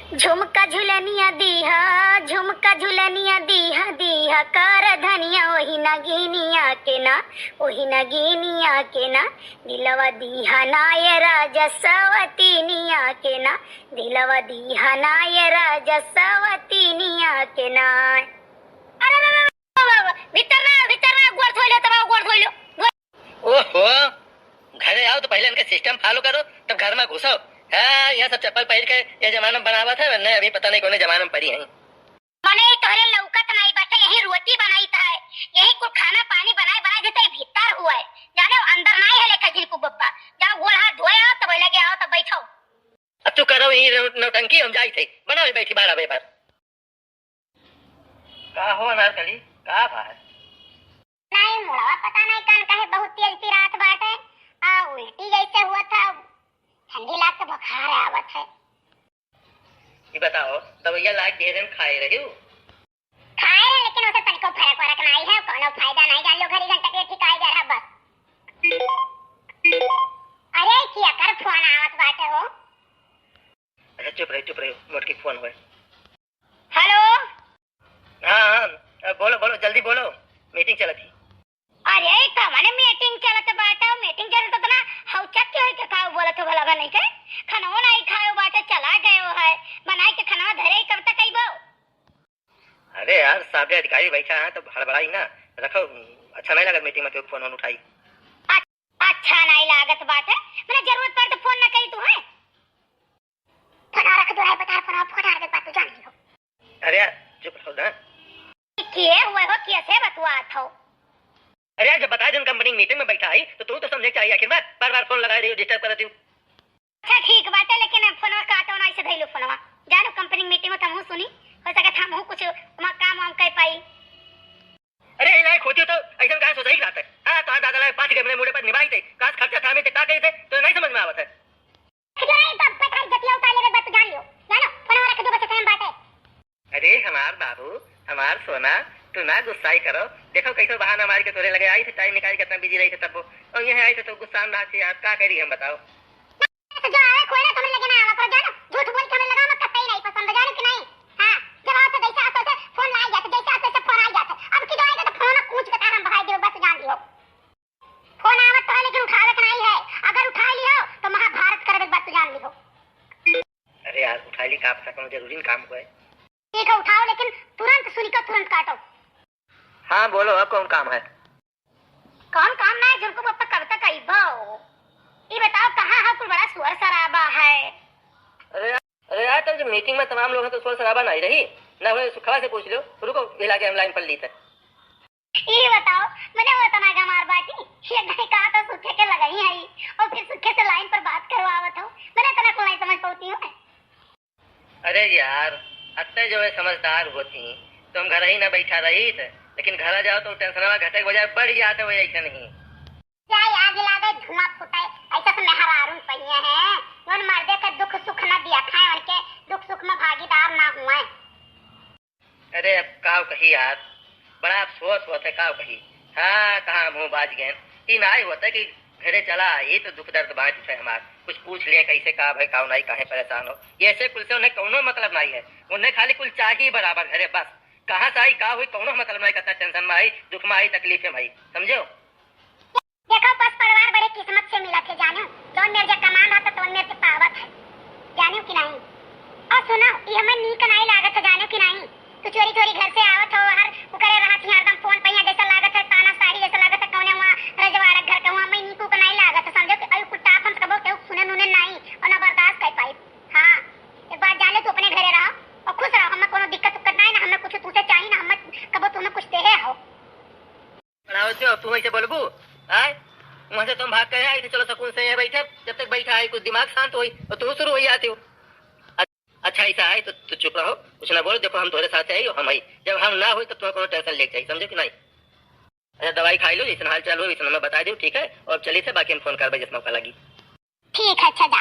झुमका झुलनिया दीहा, झुमका झुलनिया दीहा दीहा कर धनिया ओही नगीनिया के ना, ओही नगीनिया के ना दिलवा दीहा नाय राजा सवतीनिया के ना, दिलवा दीहा नाय राजा सवतीनिया के ना। अरे भीतर ना गोड़ धोइलो तब गोड़ धोइलो। ओहो घरे आओ तो पहले इनका सिस्टम फॉलो करो तब घर में घुसो। हाँ यह सब चप्पल पहन के ये जमाना बनावा था वरना अभी पता नहीं कौन जमाना में पड़ी है। मने तोहरे लौकत नहीं बाटे, यही रोटी बनाई था, यही कुछ खाना पानी बनाए बनाए देते भीतर हुआ है जाने अंदर नहीं है लेखा जिनको बप्पा। जाओ गोड़ हाथ धोए आओ तब लगे आओ तब बैठो। अब तू करो यही नौटंकी हम जाई थे बनाओ बैठी 12 बजे पर। का हो अनारकली का बात नहीं मुड़वा पता नहीं कान कहे बहुत तेज सी रात बाटे आ उल्टी जैसे हुआ था, ठंडी लाग के बुखार आवत है। ये बताओ दवाइयां लाग ढेरन खाए रही हो? खाए रहे लेकिन उसे तनिको फर्क नहीं है, कोनो फायदा नहीं, जान लो घड़ी घंटा के ठिकाई जा रहा बस। अरे किया कर फोन आवत बाटे हो। अरे चुप रहे मोटकी फोन हुए। हेलो हाँ बोलो बोलो जल्दी बोलो मीटिंग चला थी। अरे कमाने मीटिंग चलत बाटे, मीटिंग चलत तो ना हौचक के होय के खाओ बोलत हो भला नहीं के खाना नहीं खाओ बाटे चला गए हो है बनाई के खाना धरे कब तक आइबो। अरे यार साहब अधिकारी बैठा है तो हड़बड़ाई ना रखो, अच्छा नहीं लगा मीटिंग में तो फोन उठाई। अच्छा नहीं लागत बाटे मैंने जरूरत पड़े तो फोन ना करी तू है फोन रख दो है बता फोन आ के बात तू जान लो। अरे यार चुप रहो ना। किए हुए हो कैसे बतवात हो? अरे यार जब बताया जन कंपनी मीटिंग में बैठा है तो तू तो समझे चाहिए आखिर में बार बार फोन लगा रही हो डिस्टर्ब कर रही हो। अच्छा ठीक बात है लेकिन फोन काटो ना ऐसे धइलो फोनवा जानो कंपनी मीटिंग में तमहु सुनी हो सके था हमहु कुछ काम वाम कर पाई। अरे इलाज खोती तो ऐसा कहां सोच रही बात है। हां तो दादा लाए 5 घंटे मुड़े पर निभाई थे काश खर्चा था में ते का गए थे तो नहीं समझ में आवत है। नहीं तब पता जतिया उतार ले बात जान लियो जानो फोन रख दो बस टाइम बात है। अरे हमार बाबू हमार सोना तू ना गुस्साई करो, देखो कैसे बहाना मार के तोरे लगे आई थे टाइम निकाल के इतना बिजी रही थे तब और यहां आई थे तो गुस्सा ना थी यार का करी हम बताओ। तो जो है कोई ना तुम्हें लगे ना आवा करो जानो झूठ बोल के हमें लगा मत कतई नहीं पसंद जानो कि नहीं। हां जब आओ तो जैसे आते से फोन ला जाते जैसे आते से फोन आ जाता अब की आएगा तो फोन कूच के तारम भाई दियो बस जान लियो फोन आवत तो लेकिन उठावे के नहीं है, अगर उठा लियो तो महाभारत करबे बस जान लियो। अरे यार उठा ली का आपका जरूरी काम को है। ठीक है उठाओ लेकिन तुरंत सुनी को तुरंत काटो। हाँ बोलो अब कौन काम है? कौन काम ना है जिनको पप्पा कब तक आइबो ये बताओ कहां है कुल बड़ा सुअर सराबा है। अरे यार तब जब मीटिंग में तमाम लोग हैं तो शोर शराबा नहीं रही ना हुए सुखवा से पूछ लो रुको हिला के हम लाइन पर ली थे। ये बताओ मैंने वो तना गमार बाटी ये नहीं कहा तो सुखे के लगाई है और फिर सुखे से लाइन पर बात करवावत हो मैंने तना को नहीं समझ पाती हूं। अरे यार अत्ते जो है समझदार होती तो हम घर ही ना बैठा रही थे लेकिन घर जाओ तो टेंशन घटे बजाय बढ़ जाते हो ऐसा नहीं क्या याद दिला दे धुआं फुटाए ऐसा तो मेहरारून पहिए हैं उन मर्दे का दुख सुख न दिया खाए उनके दुख सुख में भागीदार ना हुए। अरे अब काव कही यार बड़ा अफसोस होता है काव कही। हाँ कहाँ मुँह बाज गए तीन आए होता कि घरे चला ये तो दुख दर्द बांट उठे हमार कुछ पूछ लिए कैसे का भाई काव नहीं काहे परेशान हो ये ऐसे कुल से उन्हें कोनो मतलब नहीं है, उन्हें खाली कुल चाहिए बराबर घरे बस कहाँ से आई का हुई कोनो मतलब नहीं करता टेंशन में आई दुख में आई तकलीफ में आई समझो। देखो बस परिवार बड़े किस्मत से मिला थे जानो जो मेरे जो कमान रहता तो मेरे से पावत है जानो कि नहीं। और सुनो ये हमें नीक नहीं लागत है जानो कि नहीं तू चोरी चोरी घर से आवत हो हर करे रहा थी हरदम फोन पे जैसा लागत है ताना साड़ी जैसा लागत है कौने वहां रजवाड़ा घर के वहां मैं नीकू को नहीं लागत है समझो कि अई कुत्ता हम कबो के सुने नुने नहीं और ना बर्दाश्त कर पाई। हां एक बार जाने तो अपने घरे रहो और खुश रहो हमें कोनो दिक्कत नहीं ना हमें कुछ तुझसे चाहिए ना हमें कबो तुम्हें कुछ दे हो। बनाओ जो तू ऐसे बोलबू आए वहां से तुम भाग कर आई थे चलो सुकून से बैठे जब तक बैठा है कुछ दिमाग शांत हुई और तू शुरू हो जाती हो। अच्छा ऐसा है तो चुप रहो कुछ ना बोलो देखो हम तुम्हारे साथ आई हम आई जब हम ना हुई तो तुम्हें कोनो टेंशन ले चाहिए समझो कि नहीं। अच्छा दवाई खाई लो जितना हाल चाल हो इतना मैं बता दूं ठीक है और चली थे बाकी हम फोन कर जिस मौका लगी। ठीक है अच्छा जाओ।